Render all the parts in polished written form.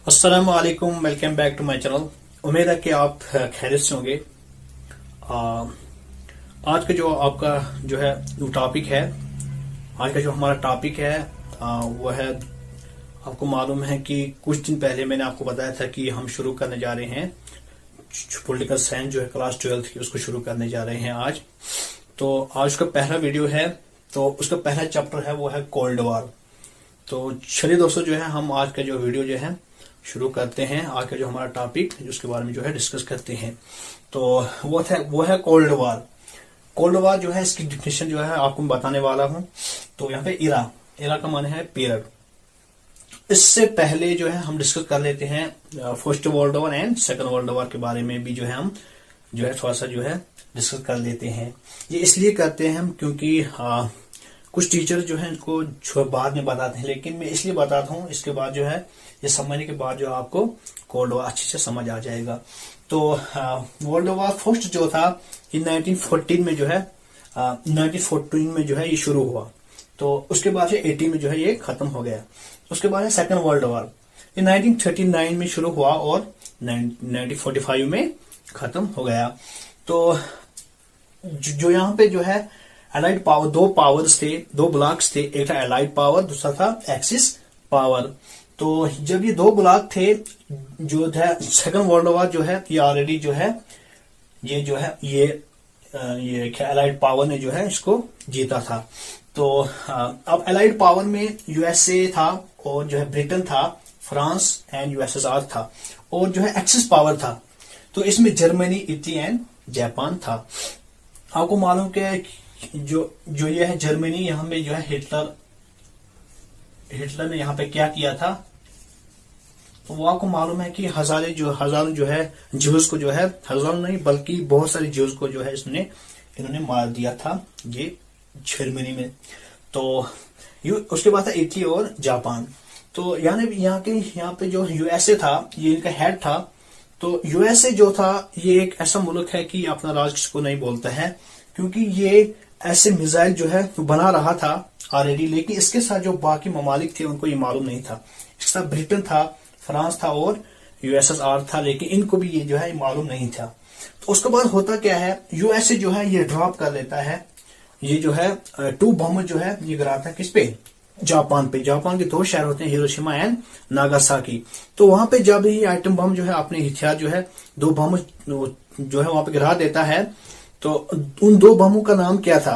अस्सलाम वालेकुम, welcome back to my channel. उम्मीद है कि आप खैरियत से होंगे। आज का जो आपका जो है टॉपिक है, आज का जो हमारा टॉपिक है वो है, आपको मालूम है कि कुछ दिन पहले मैंने आपको बताया था कि हम शुरू करने जा रहे हैं पॉलिटिकल साइंस जो है क्लास 12 की, उसको शुरू करने जा रहे हैं आज। तो आज का पहला वीडियो है, तो उसका पहला चैप्टर है वो है कोल्ड वॉर। तो चलिए दोस्तों, जो है हम आज का जो वीडियो जो है शुरू करते हैं। आज का जो हमारा टॉपिक उसके बारे में जो है डिस्कस करते हैं। तो वो है कोल्ड वॉर। कोल्ड वॉर जो है, इसकी डिफिनेशन जो है आपको मैं बताने वाला हूं। तो यहाँ पे इरा का माने है पीरियड। इससे पहले जो है हम डिस्कस कर लेते हैं first world war and second world war के बारे में भी जो है हम जो है थोड़ा सा जो है डिस्कस कर लेते हैं। ये इसलिए करते हैं हम क्योंकि कुछ टीचर जो है इनको बाद में बताते हैं, लेकिन मैं इसलिए बताता हूँ, इसके बाद जो है ये समझने के बाद जो आपको कोल्ड वॉर अच्छे से समझ आ जाएगा। तो वर्ल्ड वॉर फर्स्ट जो था ये 1914 में जो है 1914 में जो है ये शुरू हुआ। तो उसके बाद से 80 में जो है ये खत्म हो गया। उसके बाद सेकंड वर्ल्ड वॉर ये 1939 में शुरू हुआ और 1945 में खत्म हो गया। तो जो यहाँ पे जो है एलाइड पावर, दो पावर्स थे, दो ब्लॉक्स थे, एक था एलाइड पावर, दूसरा था एक्सिस पावर। तो जब ये दो ब्लॉक थे, जो था सेकंड वर्ल्ड वॉर जो है ये ऑलरेडी जो है ये एलाइड पावर ने जो है इसको जीता था। तो अब एलाइड पावर में यूएसए था और जो है ब्रिटेन था, फ्रांस एंड यूएसएसआर था, और जो है एक्सिस पावर था। तो इसमें जर्मनी, इटली एंड जापान था। आपको मालूम कि जो ये है जर्मनी, यहाँ पे जो है हिटलर ने यहाँ पे क्या किया था, तो वो आपको मालूम है कि हजारों जो है ज्यूज को जो है, हजारों नहीं बल्कि बहुत सारे ज्यूज को जो है इन्होंने मार दिया था ये जर्मनी में। तो उसके बाद था इटली और जापान। तो यहाँ पे जो यूएसए था, ये इनका हेड था। तो यूएसए जो था ये एक ऐसा मुल्क है कि अपना राज किसको नहीं बोलता है, क्योंकि ये ऐसे मिसाइल जो है बना रहा था ऑलरेडी, लेकिन इसके साथ जो बाकी ममालिक थे उनको ये मालूम नहीं था। इसके साथ ब्रिटेन था, फ्रांस था और यूएसएसआर था, लेकिन इनको भी ये जो है मालूम नहीं था। तो उसके बाद होता क्या है, यूएसए जो है ये ड्रॉप कर लेता है, ये जो है 2 बम जो है ये गिराता है किस पे, जापान पे। जापान के 2 शहर होते हैं, हिरोशिमा एंड नागासाकी। तो वहां पे जब ये आइटम बम जो है अपने हथियार जो है 2 बम जो है वहां पे गिरा देता है, तो उन 2 बमों का नाम क्या था,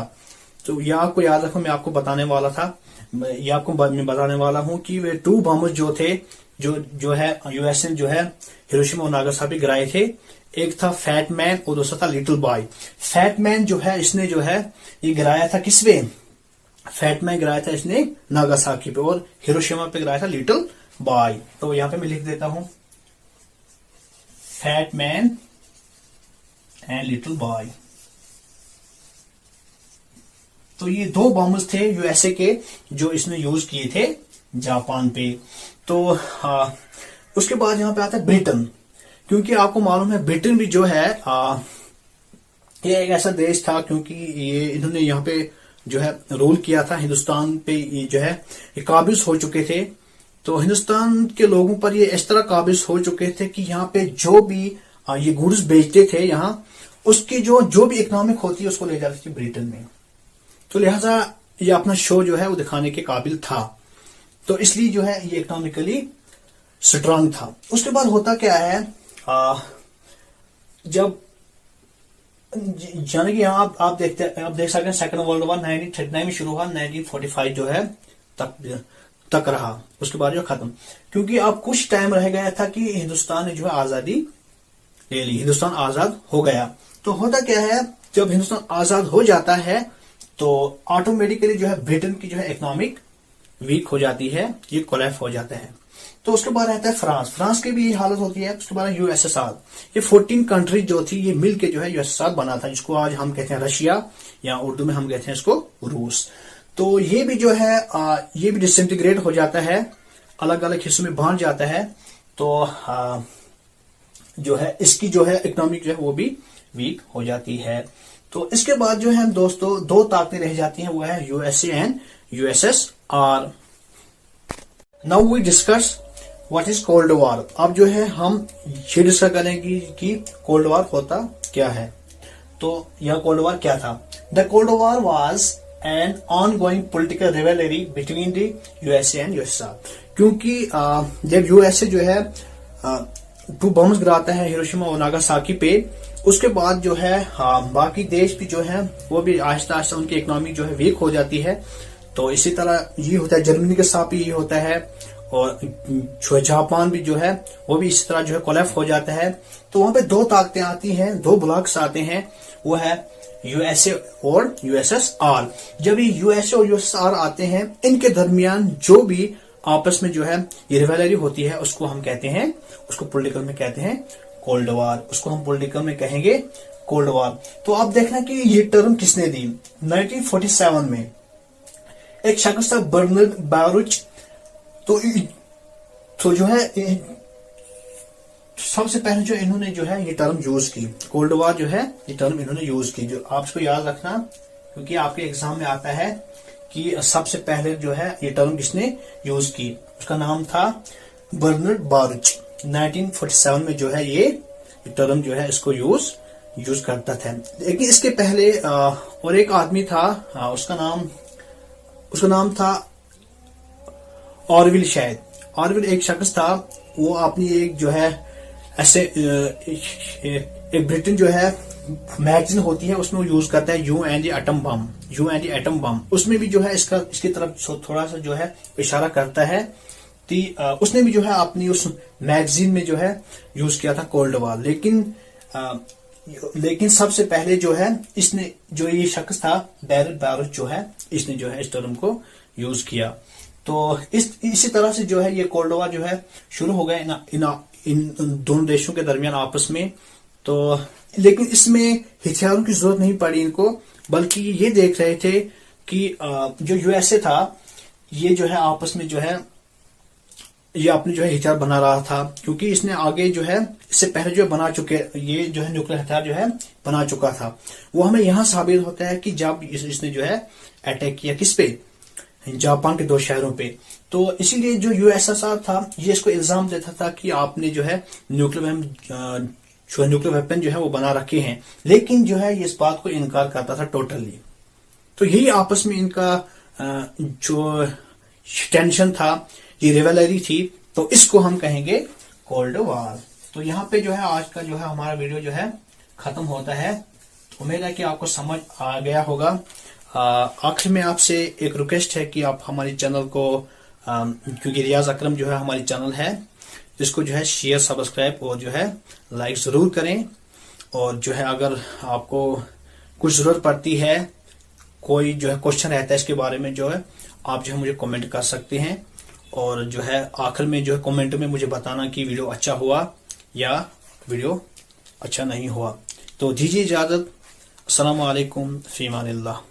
तो यह आपको याद रखो, मैं आपको बताने वाला था, मैं बताने वाला हूं कि वे 2 बम जो थे, जो है यूएसए जो है हिरोशिमा और नागासाकी गिराए थे। एक था फैट मैन और दूसरा था लिटिल बॉय। फैट मैन जो है इसने जो है ये गिराया था किस पे, फैट मैन गिराया था इसने नागासाकी पे, और हिरोशिमा पे गिराया था लिटिल बॉय। तो यहां पे मैं लिख देता हूं fat man and little boy. तो ये 2 बॉम्ब्स थे यूएसए के जो इसने यूज किए थे जापान पे। तो उसके बाद यहां पे आता है ब्रिटेन, क्योंकि आपको मालूम है ब्रिटेन भी जो है ये एक ऐसा देश था, क्योंकि ये इन्होंने यहाँ पे जो है रूल किया था हिंदुस्तान पे, ये जो है ये काबिज हो चुके थे। तो हिंदुस्तान के लोगों पर ये इस तरह काबिज हो चुके थे कि यहाँ पे जो भी ये गुड्स बेचते थे, यहाँ उसकी जो भी इकोनॉमिक होती है उसको ले जाती थी ब्रिटेन में। तो लिहाजा ये अपना शो जो है वो दिखाने के काबिल था, तो इसलिए जो है ये इकोनॉमिकली स्ट्रांग था। उसके बाद होता क्या है, जब यानी कि यहाँ आप देख सकते हैं सेकंड वर्ल्ड वॉर 1939 में शुरू हुआ, 1945 जो है तक रहा। उसके बाद जो खत्म, क्योंकि अब कुछ टाइम रह गया था कि हिंदुस्तान ने जो है आजादी ले ली, हिंदुस्तान आजाद हो गया। तो होता क्या है, जब हिंदुस्तान आजाद हो जाता है तो ऑटोमेटिकली जो है ब्रिटेन की जो है इकोनॉमिक वीक हो जाती है, ये कोलैप्स हो जाता है। तो उसके बाद रहता है फ्रांस की भी यही हालत होती है। उसके बाद यूएसएसआर, ये 14 कंट्री जो थी ये मिलके जो है यूएसएसआर बना था, जिसको आज हम कहते हैं रशिया, या उर्दू में हम कहते हैं इसको रूस। तो ये भी जो है ये भी डिसइंटीग्रेट हो जाता है, अलग अलग हिस्सों में बांट जाता है। तो जो है इसकी जो है इकोनॉमिक जो है वो भी वीक हो जाती है। तो इसके बाद जो है दोस्तों 2 ताकतें रह जाती हैं, वो है USA and USSR. Now we discuss what is cold war. अब जो है हम ये डिस्कस करेंगे कि कोल्ड वॉर होता क्या है। तो यह कोल्ड वॉर क्या था। The cold war was an on going political revelry between the USA and USSR. क्योंकि जब यूएसए जो है 2 बम्स गिराता है हिरोशिमा और नागासाकी पे, उसके बाद जो है बाकी देश भी जो है वो भी आहिस्ता आहिस्ता उनकी इकोनॉमी जो है वीक हो जाती है। तो इसी तरह ये होता है, जर्मनी के साथ भी ये होता है, और जापान भी जो है वो भी इसी तरह जो है कोलैप्स हो जाता है। तो वहां पे 2 ताकतें आती हैं, 2 ब्लॉक्स आते हैं, वो है यूएसए और यूएसएसआर। जब ये यूएसए और यूएसएसआर आते हैं, इनके दरमियान जो भी आपस में जो है ये रिवेलरी होती है, उसको हम कहते हैं, उसको पॉलिटिकल में कहते हैं कोल्ड वॉर। उसको हम पॉलिटिकल में कहेंगे कोल्ड वॉर। तो आप देखना कि ये टर्म किसने दी। 1947 में एक शख्स था बर्नार्ड बारुच। तो जो है सबसे पहले जो इन्होंने जो है ये टर्म यूज की, कोल्ड वॉर जो है ये टर्म इन्होंने यूज की। जो आप इसको याद रखना, क्योंकि आपके एग्जाम में आता है कि सबसे पहले जो है ये टर्म किसने यूज की। उसका नाम था बर्नार्ड बारुच। 1947 में जो है ये टर्म जो है इसको यूज करता था। लेकिन इसके पहले और एक आदमी था, उसका नाम था ऑरविल। शायद ऑरविल एक शख्स था, वो अपनी एक जो है ऐसे एक ब्रिटेन जो है मैगजीन होती है, उसमें वो यूज करता है you and the atom bomb. उसमें भी जो है इसकी तरफ थोड़ा सा जो है इशारा करता है। उसने भी जो है अपनी उस मैगजीन में जो है यूज किया था कोल्ड वॉर। लेकिन सबसे पहले जो है इसने, जो ये शख्स था बर्नार्ड बारुच जो है, इसने जो है इस टर्म को यूज किया। तो इसी तरह से जो है ये कोल्ड वॉर जो है शुरू हो गया इन दोनों देशों के दरमियान आपस में। तो लेकिन इसमें हथियारों की जरूरत नहीं पड़ी इनको, बल्कि ये देख रहे थे कि जो यूएसए था ये जो है आपस में जो है ये अपने जो है हथियार बना रहा था। क्योंकि इसने आगे जो है इससे पहले जो बना चुके, ये जो है न्यूक्लियर हथियार जो है बना चुका था। वो हमें यहां साबित होता है कि जब इसने जो है अटैक किया किस पे, जापान के 2 शहरों पे। तो इसीलिए जो यूएसएसआर था ये इसको इल्जाम देता था कि आपने जो है न्यूक्लियर वेपन जो है वो बना रखे हैं। लेकिन जो है ये इस बात को इनकार करता था टोटली। तो यही आपस में इनका जो टेंशन था, ये रिवेलरी थी, तो इसको हम कहेंगे कोल्ड वॉर। तो यहाँ पे जो है आज का जो है हमारा वीडियो जो है खत्म होता है। उम्मीद है कि आपको समझ आ गया होगा। आखिर में आपसे एक रिक्वेस्ट है कि आप हमारे चैनल को, क्योंकि रियाज अकरम जो है हमारी चैनल है, इसको जो है शेयर, सब्सक्राइब और जो है लाइक जरूर करें। और जो है अगर आपको कुछ जरूरत पड़ती है, कोई जो है क्वेश्चन रहता है इसके बारे में, जो है आप जो है मुझे कमेंट कर सकते हैं। और जो है आखिर में जो है कमेंट में मुझे बताना कि वीडियो अच्छा हुआ या वीडियो अच्छा नहीं हुआ। तो दीजिए इजाजत। अस्सलाम वालेकुम, फी अमानिल्लाह।